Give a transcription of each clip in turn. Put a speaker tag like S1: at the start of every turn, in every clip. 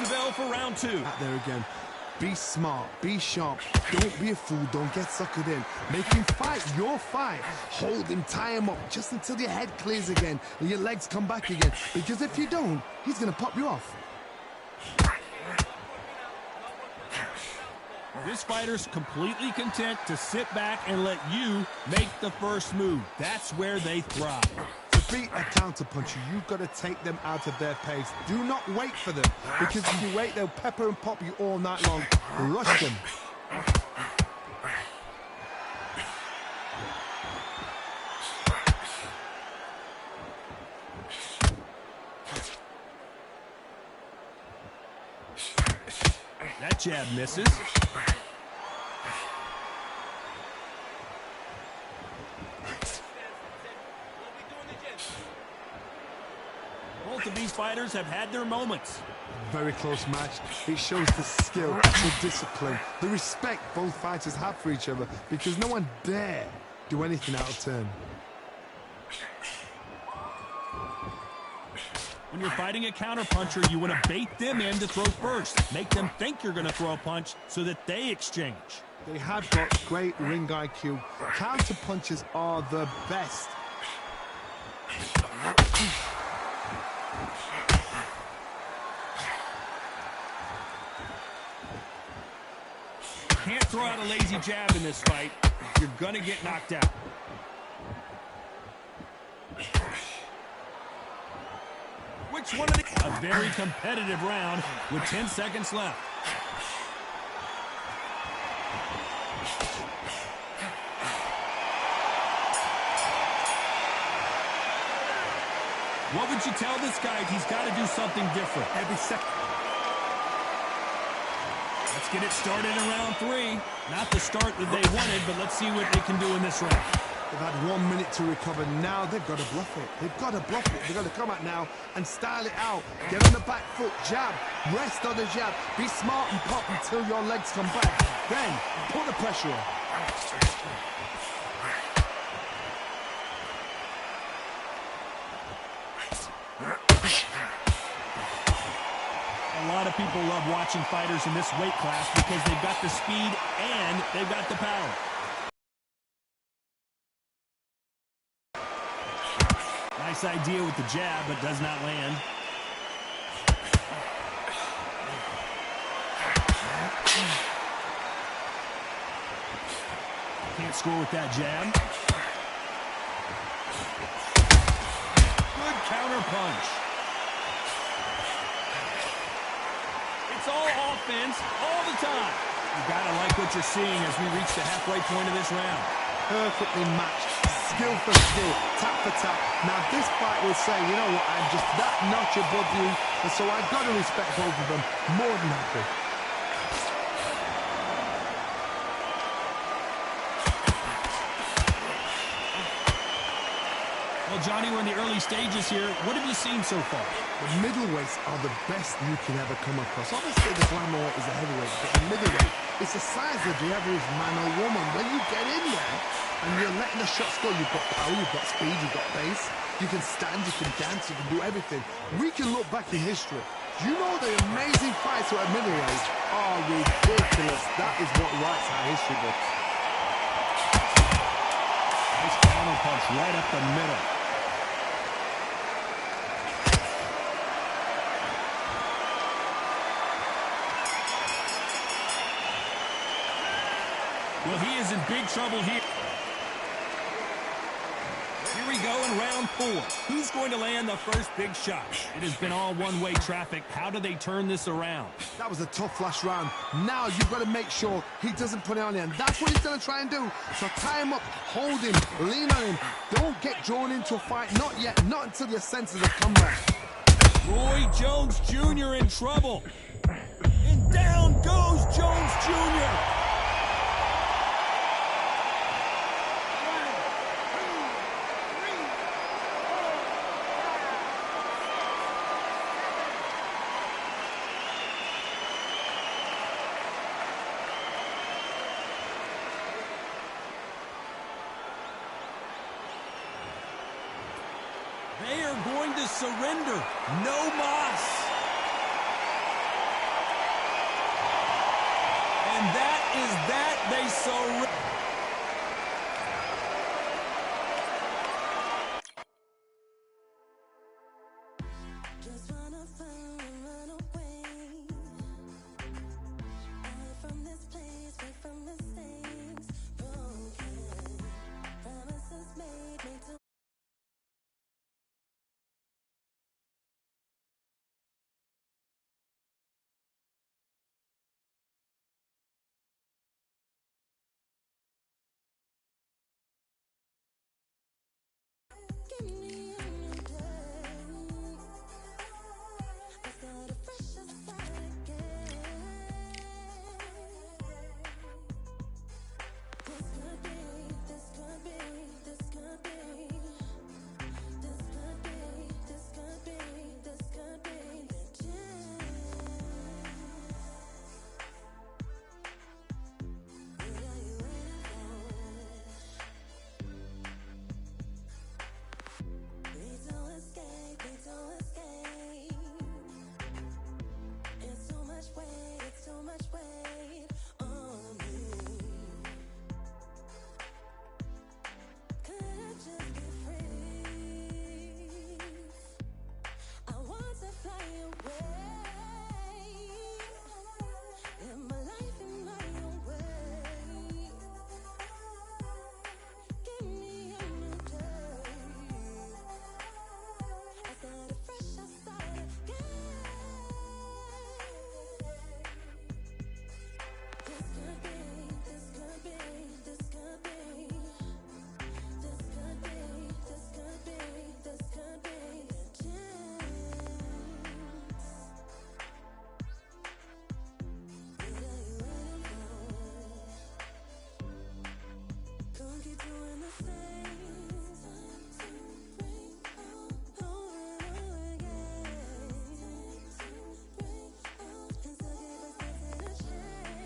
S1: the bell for round 2.
S2: Out there again. Be smart, be sharp, don't be a fool, don't get suckered in. Make him fight your fight. Hold him, tie him up, just until your head clears again and your legs come back again. Because if you don't, he's gonna pop you off.
S1: This fighter's completely content to sit back and let you make the first move. That's where they thrive.
S2: To beat a counterpuncher, you've got to take them out of their pace. Do not wait for them, because if you wait, they'll pepper and pop you all night long. Rush them.
S1: That jab misses. Both of these fighters have had their moments.
S2: Very close match. It shows the skill, the discipline, the respect both fighters have for each other, because no one dare do anything out of turn.
S1: When you're fighting a counterpuncher, you want to bait them in to throw first. Make them think you're going to throw a punch so that they exchange.
S2: They have got great ring IQ. Counterpunchers are the best.
S1: Can't throw out a lazy jab in this fight. You're going to get knocked out. Which one of the... A very competitive round with 10 seconds left. What would you tell this guy? He's got to do something different.
S2: Every second.
S1: Let's get it started in round 3. Not the start that they wanted, but let's see what they can do in this round.
S2: They've had 1 minute to recover. Now they've got to bluff it. They've got to bluff it. They've got to come out now and style it out. Get on the back foot, jab, rest on the jab. Be smart and pop until your legs come back. Then put the pressure on.
S1: A lot of people love watching fighters in this weight class because they've got the speed and they've got the power. Nice idea with the jab, but does not land. Can't score with that jab. Good counter punch. It's all offense all the time. You gotta like what you're seeing as we reach the halfway point of this round.
S2: Perfectly matched, skill for skill, tap for tap. Now this fight will say, you know what, I'm just that notch above you, and so I've got to respect both of them more than happy.
S1: Well, Johnny, we're in the early stages here. What have you seen so far?
S2: The middleweights are the best you can ever come across. Obviously, the glamour is a heavyweight, but the middleweight, it's the size of the average man or woman. When you get in there and you're letting the shots go, you've got power, you've got speed, you've got pace, you can stand, you can dance, you can do everything. We can look back in history. You know the amazing fights at middleweight are ridiculous. That is what writes our history books.
S1: Nice counter punch right up the middle. Well, he is in big trouble here. Here we go in round 4. Who's going to land the first big shot? It has been all one-way traffic. How do they turn this around?
S2: That was a tough last round. Now you've got to make sure he doesn't put it on him. That's what he's going to try and do. So tie him up, hold him, lean on him. Don't get drawn into a fight. Not yet. Not until your senses have come back.
S1: Roy Jones Jr. in trouble. And down goes Jones Jr. They are going to surrender. No mas. is that they so...
S3: Just wanna fun and run away. Away from this place, away from mistakes. Broken promises made to give me a new day. I start a fresh start again. This could be, this could be, this could be. This could be, this could be, this could be the chance. What are you waiting for? Need to escape, need to escape. It's too much weight, it's too much weight on me. Could I just be free? I want to fly away. Live my life in my own way. Give me a new day. I start fresh, I start again. This could be, this could be, this could be. This could be, this could be, this could be the chance. What are you waiting for? Can't keep doing the same. Time to break out over and over again. Time to break out and still give us a change.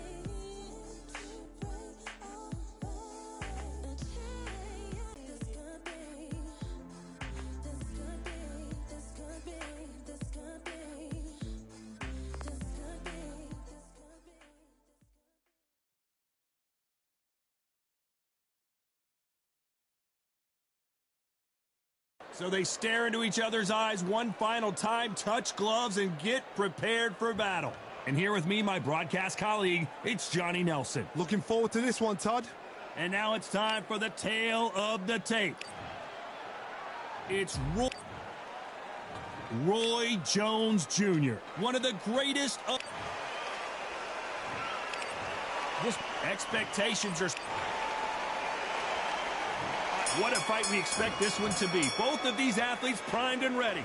S3: Break out a change. This could be, this could be, this could be, this could be, this could be, this could be.
S1: So they stare into each other's eyes one final time, touch gloves, and get prepared for battle. And here with me, my broadcast colleague, it's Johnny Nelson.
S2: Looking forward to this one, Todd.
S1: And now it's time for the tale of the tape. It's Roy Jones Jr., one of the greatest of... This expectations are... What a fight we expect this one to be. Both of these athletes primed and ready.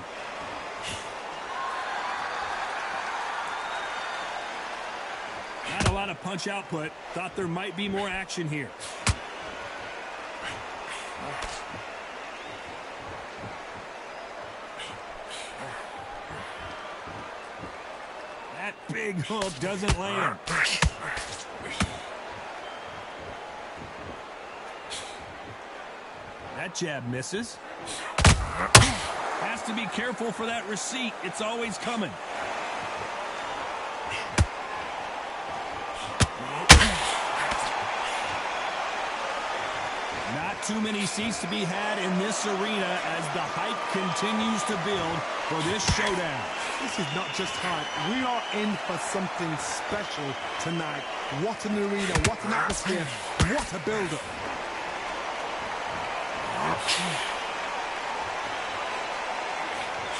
S1: Not a lot of punch output. Thought there might be more action here. That big hook doesn't land. That jab misses. Has to be careful for that receipt. It's always coming. Not too many seats to be had in this arena as the hype continues to build for this showdown.
S2: This is not just hype. We are in for something special tonight. What an arena, what an atmosphere, what a build-up.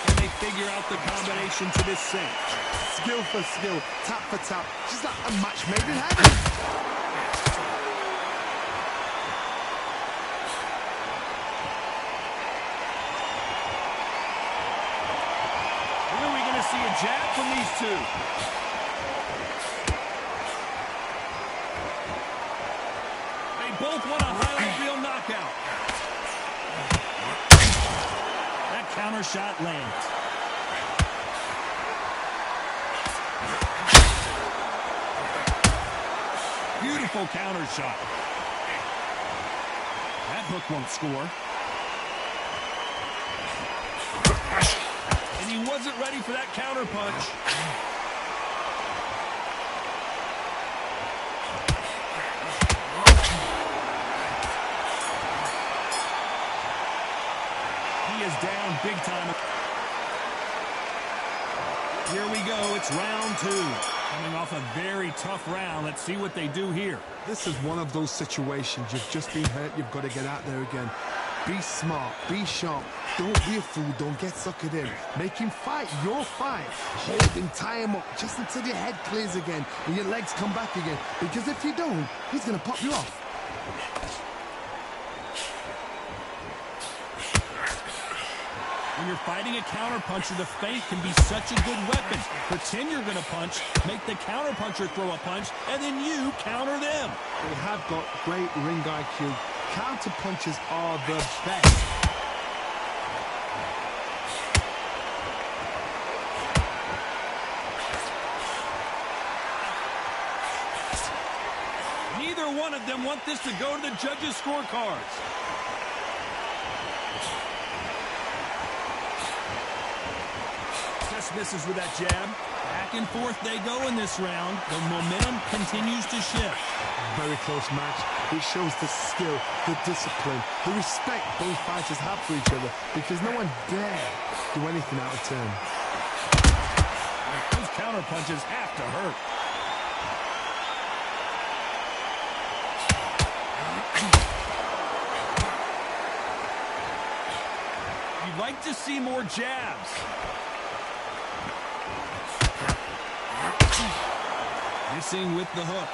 S1: Can they figure out the combination to this cinch?
S2: Skill for skill, tap for tap. Just like a match made in heaven.
S1: When are we going to see a jab from these two? They both want a highlight reel knockout. That counter shot lands. Beautiful counter shot. That hook won't score. And he wasn't ready for that counter punch. down big time. Here we go. It's round 2. Coming off a very tough round. Let's see what they do here.
S2: This is one of those situations. You've just been hurt. You've got to get out there again. Be smart. Be sharp. Don't be a fool. Don't get suckered in. Make him fight your fight. Hold him. Tie him up just until your head clears again and your legs come back again. Because if you don't, he's going to pop you off.
S1: When you're fighting a counterpuncher, the feint can be such a good weapon. Pretend you're going to punch, make the counterpuncher throw a punch, and then you counter them.
S2: They have got great ring IQ. Counter punches are the best.
S1: Neither one of them want this to go to the judges' scorecards. Just misses with that jab. Back and forth they go in this round. The momentum continues to shift.
S2: Very close match. It shows the skill, the discipline, the respect both fighters have for each other because no one dare do anything out of turn.
S1: Those counter punches have to hurt. You'd like to see more jabs. Missing with the hook.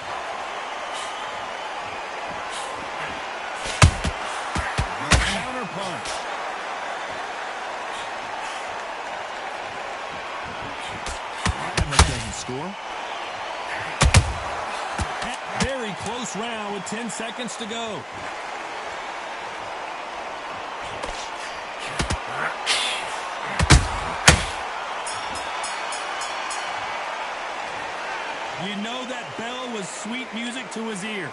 S1: Counter punch. That doesn't score. Very close round with 10 seconds to go. You know that bell was sweet music to his ears.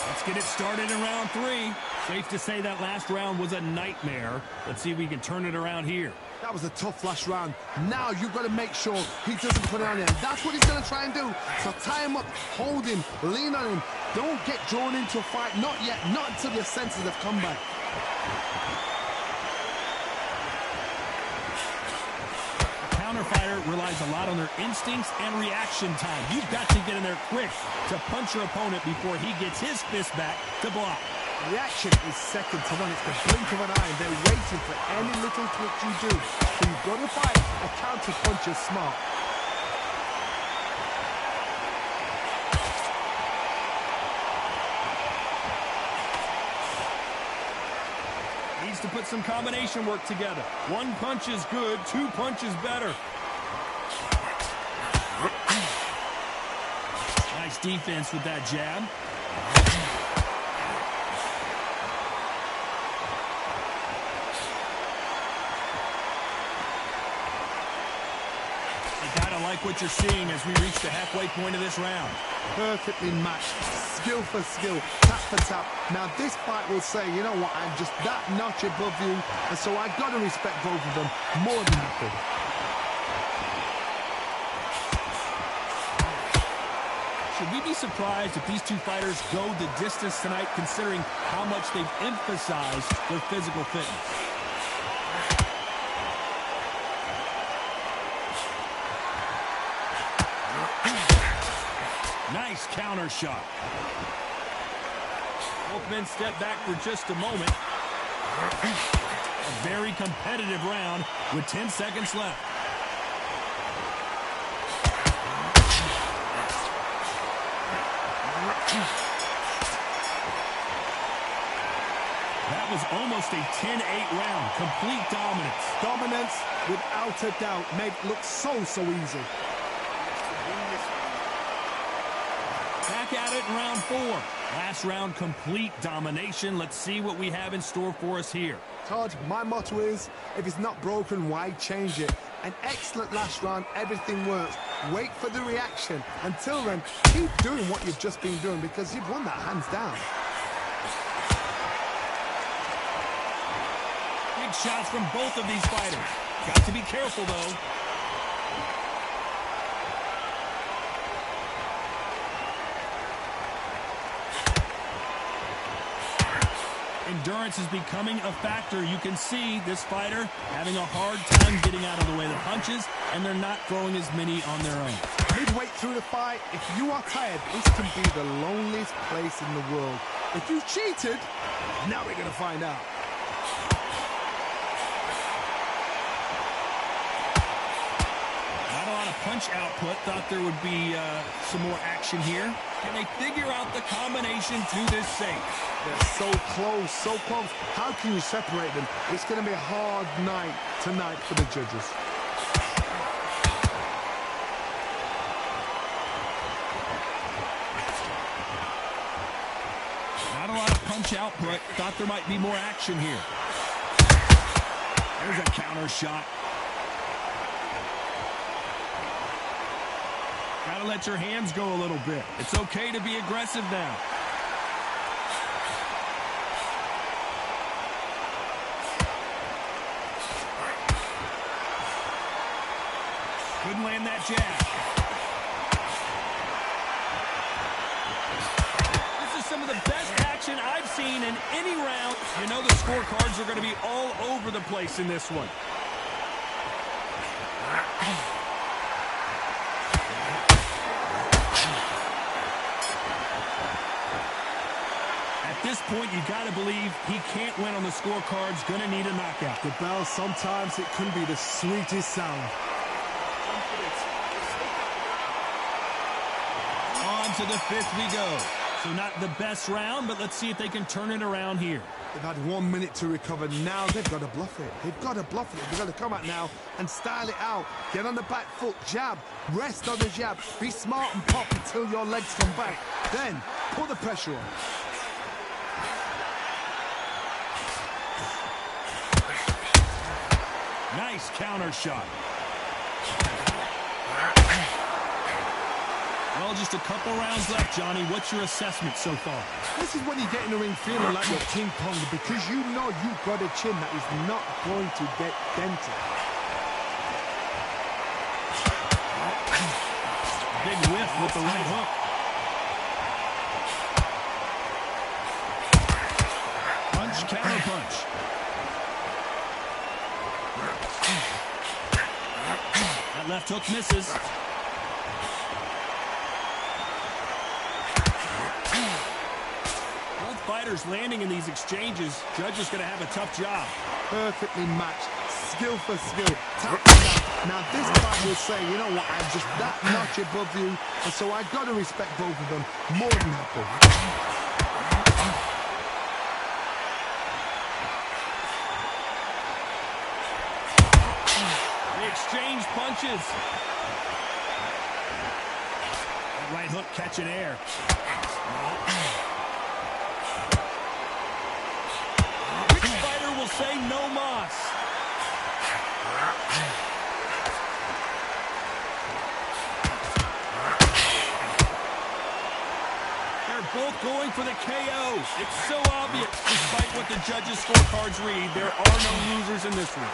S1: Let's get it started in round 3. Safe to say that last round was a nightmare. Let's see if we can turn it around here.
S2: That was a tough last round. Now you've got to make sure he doesn't put it on him. That's what he's going to try and do. So tie him up, hold him, lean on him. Don't get drawn into a fight. Not yet. Not until your senses have come back.
S1: Fighter relies a lot on their instincts and reaction time. You've got to get in there quick to punch your opponent before he gets his fist back to block.
S2: Reaction is second to none. It's the blink of an eye. They're waiting for any little twitch you do. So you've got to fight a counter puncher smart.
S1: Needs to put some combination work together. One punch is good, 2 punches better. Nice defense with that jab. You gotta like what you're seeing as we reach the halfway point of this round.
S2: Perfectly matched, skill for skill, tap for tap. Now this fight will say, you know what, I'm just that notch above you, and so I gotta respect both of them more than happy.
S1: Should we be surprised if these two fighters go the distance tonight, considering how much they've emphasized their physical fitness? Nice counter shot. Both men step back for just a moment. A very competitive round with 10 seconds left. That was almost a 10-8 round. Complete dominance.
S2: Dominance, without a doubt, made it look so easy.
S1: Back at it in round 4. Last round, complete domination. Let's see what we have in store for us here.
S2: Todd, my motto is, if it's not broken, why change it? An excellent last round, everything works. Wait for the reaction. Until then, keep doing what you've just been doing because you've won that hands down.
S1: Big shots from both of these fighters. Got to be careful, though. Endurance is becoming a factor. You can see this fighter having a hard time getting out of the way of the punches, and they're not throwing as many on their own.
S2: Midway through the fight, if you are tired, this can be the loneliest place in the world. If you cheated, now we're going to find out.
S1: Not a lot of punch output. Thought there would be some more action here. Can they figure out the combination to this safe?
S2: They're so close, so close. How can you separate them? It's going to be a hard night tonight for the judges.
S1: Not a lot of punch output. Thought there might be more action here. There's a counter shot. Gotta let your hands go a little bit. It's okay to be aggressive now. Couldn't land that jab. This is some of the best action I've seen in any round. You know the scorecards are going to be all over the place in this one. At this point, you got to believe he can't win on the scorecards. Going to need a knockout.
S2: The bell, sometimes it can be the sweetest sound.
S1: On to the fifth we go. So not the best round, but let's see if they can turn it around here.
S2: They've had 1 minute to recover. Now they've got to bluff it. They've got to bluff it. They've got to come out now and style it out. Get on the back foot, jab, rest on the jab. Be smart and pop until your legs come back. Then put the pressure on.
S1: Nice counter shot. Well, just a couple rounds left, Johnny. What's your assessment so far?
S2: This is when you get in the ring feeling like you're King Kong, because you know you've got a chin that is not going to get dented.
S1: Big whiff with the right hook. Punch, counter punch. That left hook misses. Both fighters landing in these exchanges. Judge is going to have a tough job.
S2: Perfectly matched, skill for skill. Tap down. Now this fight will say, you know what, I'm just that notch above you, and so I've got to respect both of them more than happy.
S1: Exchange punches. That right hook catching air. Which fighter will say no mas? They're both going for the KO. It's so obvious. Despite what the judges' scorecards read, there are no losers in this one.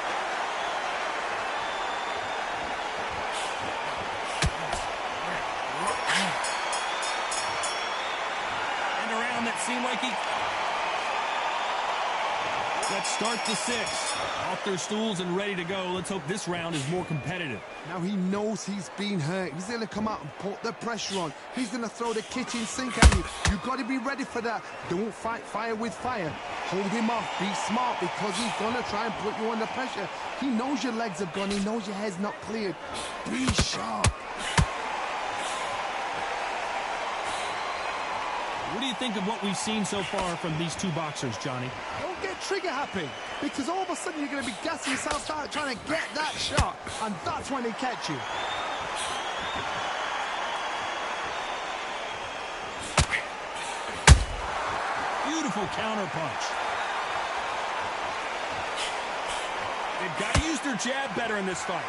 S1: Seemed like he... Let's start the sixth. Off their stools and ready to go. Let's hope this round is more competitive.
S2: Now he knows he's been hurt. He's going to come out and put the pressure on. He's going to throw the kitchen sink at you. You've got to be ready for that. Don't fight fire with fire. Hold him off. Be smart, because he's going to try and put you under pressure. He knows your legs are gone. He knows your head's not cleared. Be sharp.
S1: What do you think of what we've seen so far from these two boxers, Johnny?
S2: Don't get trigger happy, because all of a sudden you're going to be gassing yourself out trying to get that shot, and that's when they catch you.
S1: Beautiful counter punch. They've got to use their jab better in this fight.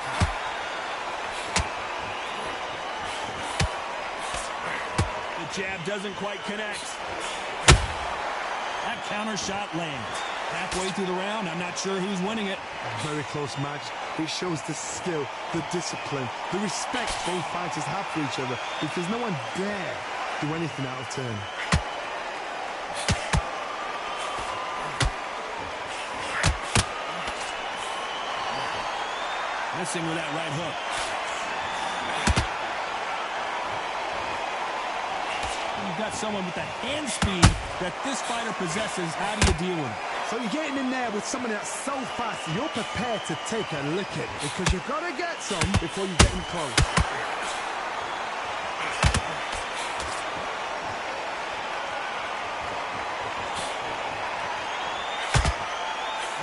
S1: Jab doesn't quite connect. That counter shot lands. Halfway through the round, I'm not sure who's winning it.
S2: Very close match. It shows the skill, the discipline, the respect both fighters have for each other, because no one dare do anything out of turn.
S1: Missing with that right hook. You've got someone with the hand speed that this fighter possesses. How do you deal with it?
S2: So you're getting in there with someone that's so fast, you're prepared to take a licking because you've got to get some before you get in close.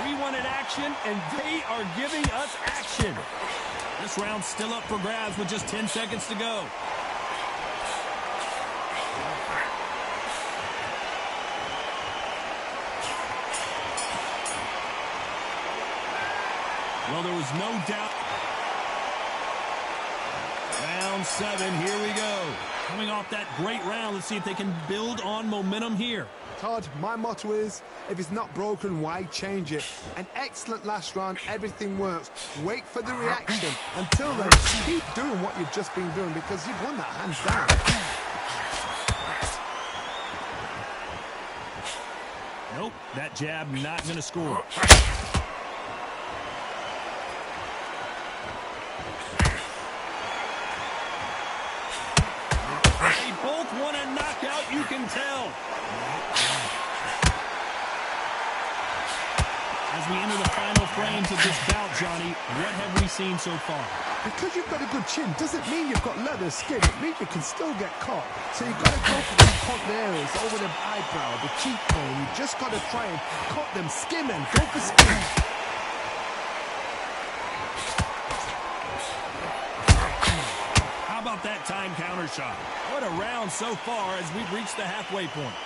S1: We wanted action, and they are giving us action. This round's still up for grabs with just 10 seconds to go. Well, there was no doubt. Round 7, here we go. Coming off that great round, let's see if they can build on momentum here.
S2: Todd, my motto is, if it's not broken, why change it? An excellent last round, everything works. Wait for the reaction. Until then, keep doing what you've just been doing because you've won that hands down.
S1: Nope, that jab not going to score. They both want a knockout, you can tell. As we enter the final frames of this bout, Johnny, what have we seen so far?
S2: Because you've got a good chin doesn't mean you've got leather skin. It means you can still get caught. So you've got to go for the important areas, over the eyebrow, the cheekbone. You just got to try and cut them, skim them, go for speed.
S1: How about that time counter shot? What a round so far as we've reached the halfway point.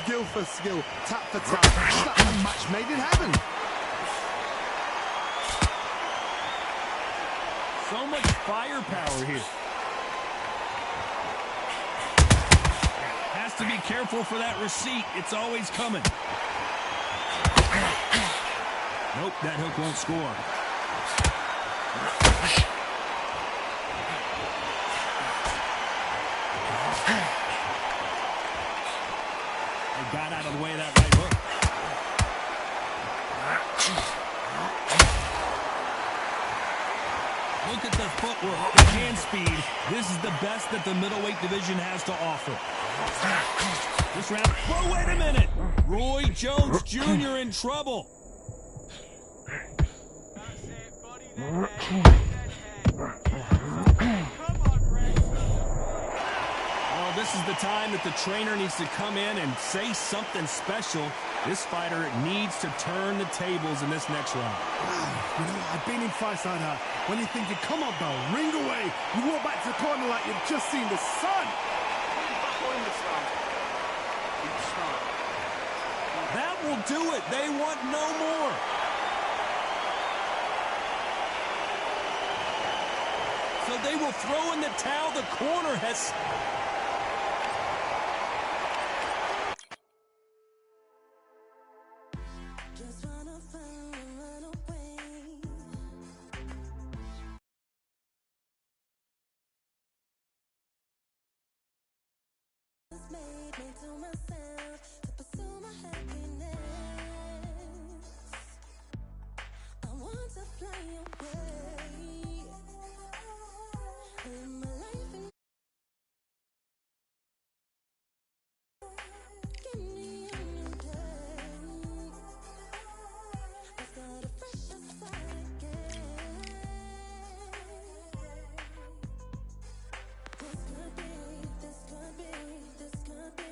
S2: Skill for skill, tap for tap. It's like a match made in heaven.
S1: So much firepower here. Has to be careful for that receipt. It's always coming. Nope, that hook won't score. They got out of the way of that right hook. Look at the footwork, the hand speed. This is the best that the middleweight division has to offer. This round, whoa, wait a minute. Roy Jones Jr. in trouble. Oh, this is the time that the trainer needs to come in and say something special. This fighter needs to turn the tables in this next round.
S2: You know, I've been in fights like that. When you're thinking, come on, bro, ring away. You walk back to the corner like you've just seen the sun.
S1: That will do it. They want no more. So they will throw in the towel. The corner has...
S3: Just wanna find and run away. Just made me to myself to pursue my happiness. I want to fly away. Live my life and give me a new day. I start afresh inside again. This could be, this could be, this could be.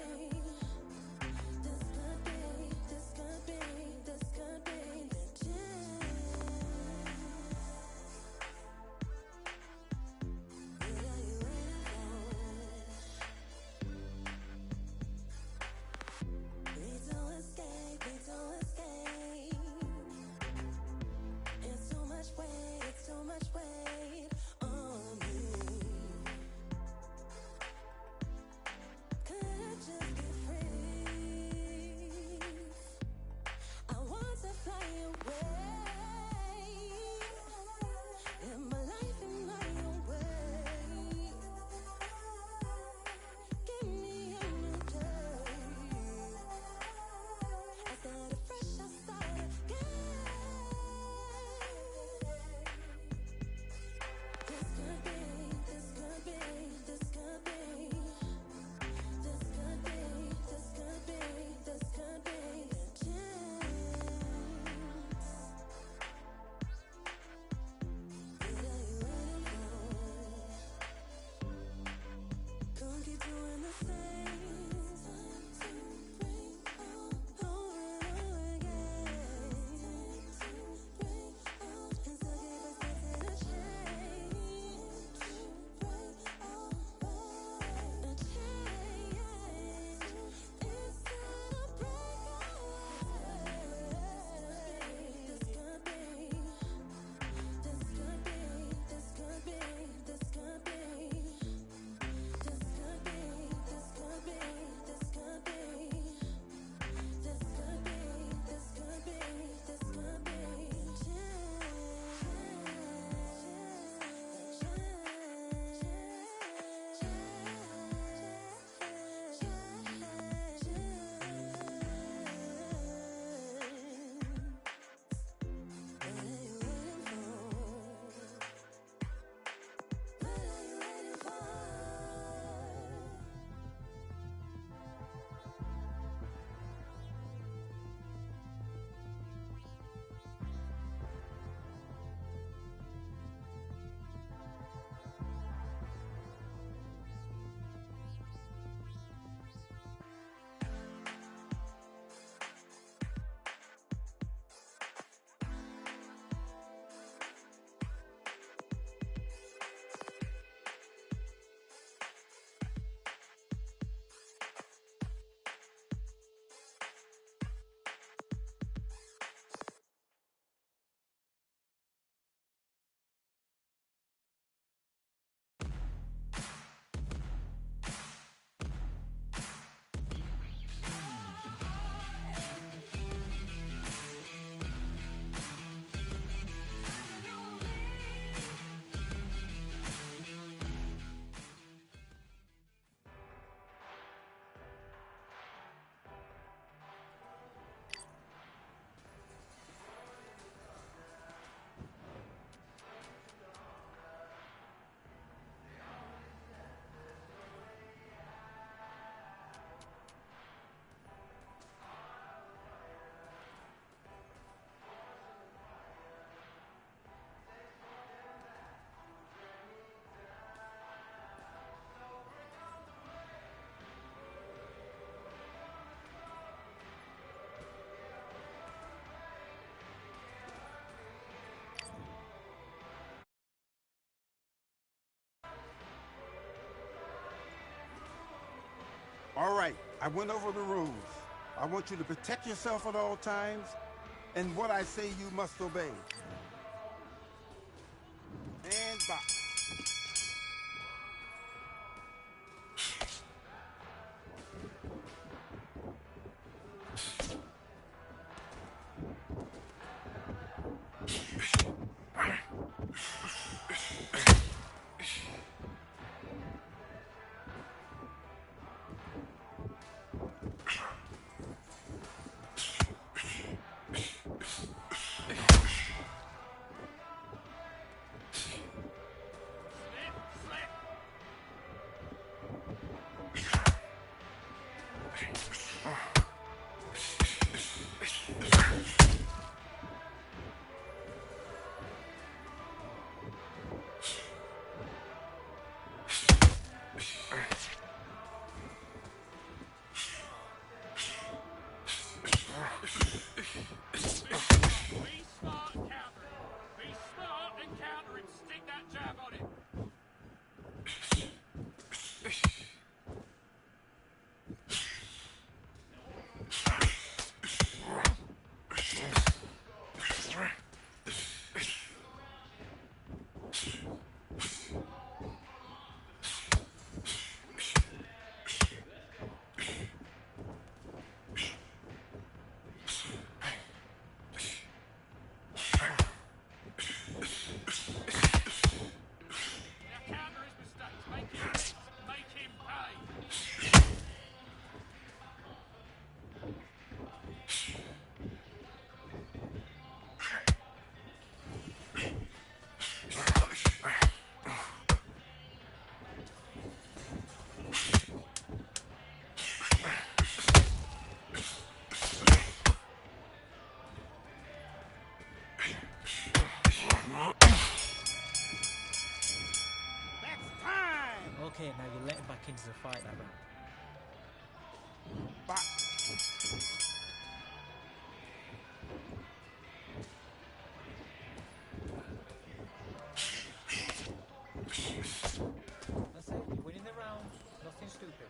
S4: All right, I went over the rules. I want you to protect yourself at all times, and what I say you must obey. And box.
S5: Okay, now you're letting back into the fight that round. That's it, you're winning the round. Nothing stupid.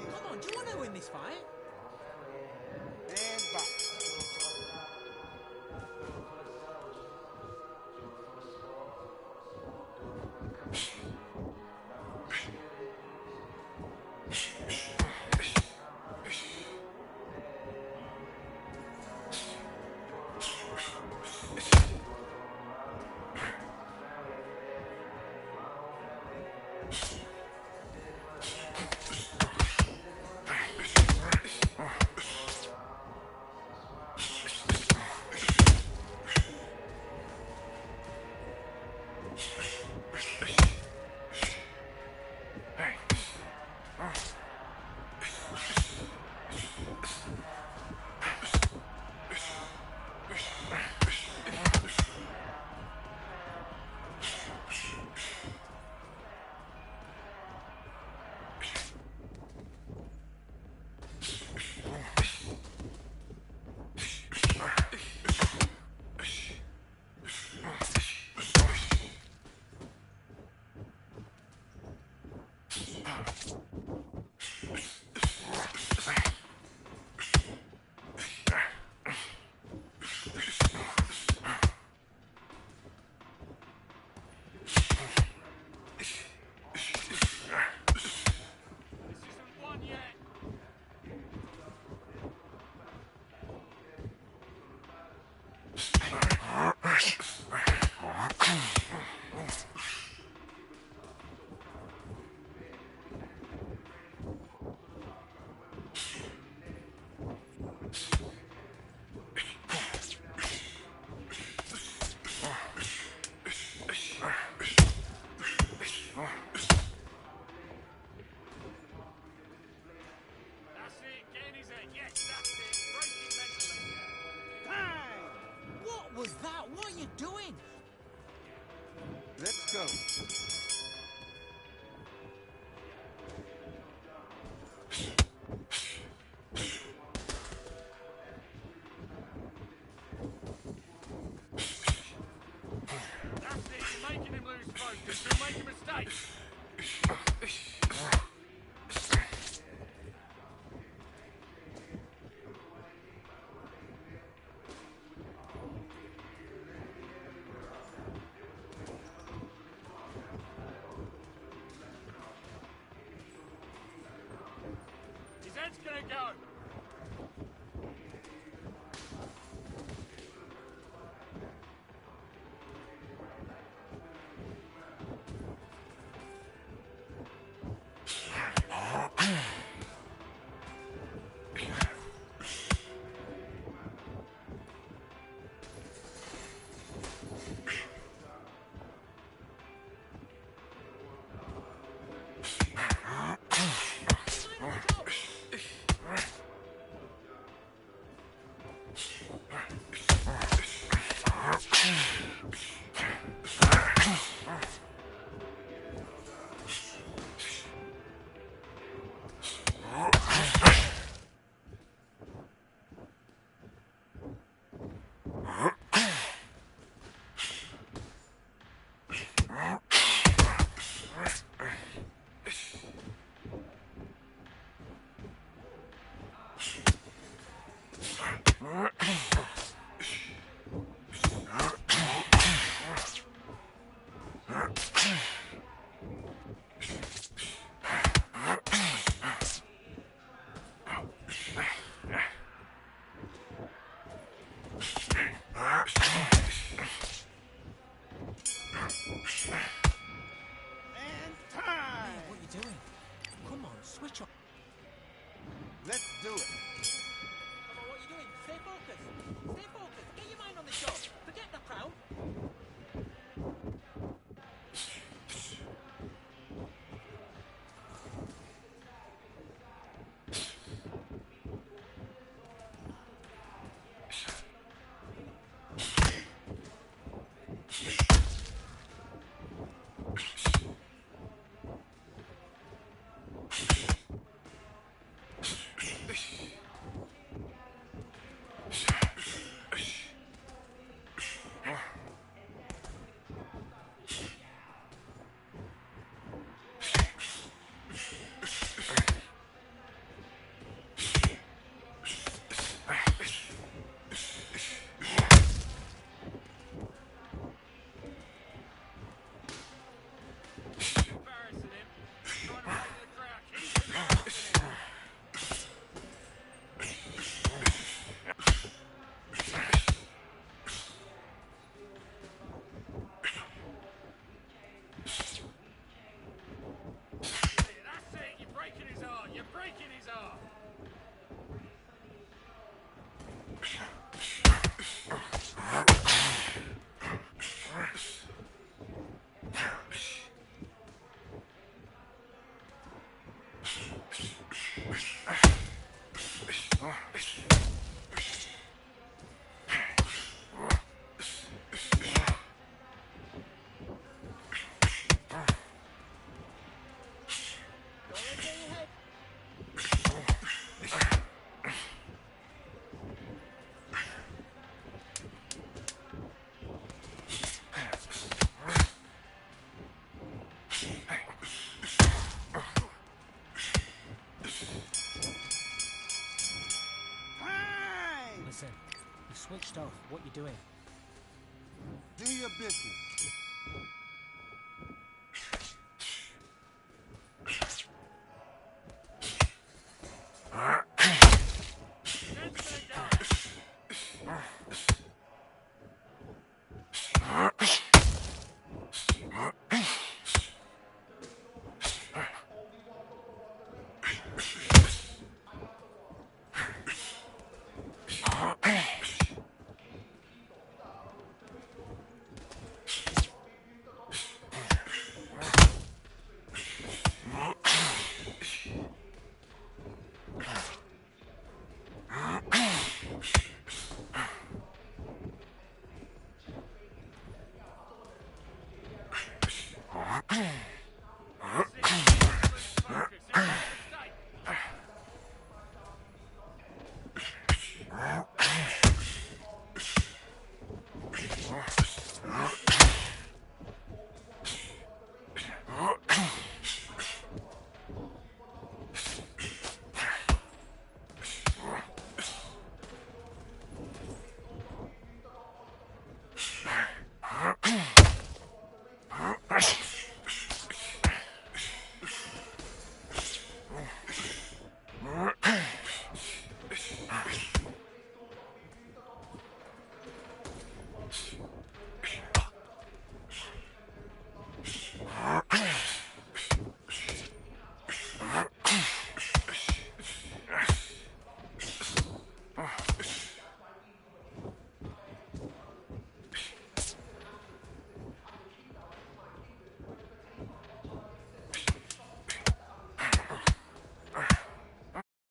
S5: Come on, do you want to win this fight?
S4: And box.
S5: What was that? What are you doing?
S4: Let's go.
S1: You're making him lose focus. You're making mistakes. His head's gonna go.
S4: Let's do it.
S5: Come on, what are you doing? Stay focused. Stay focused. Get your mind on the job. Forget the crowd. Listen, you switched off. What you doing?
S4: Do your business.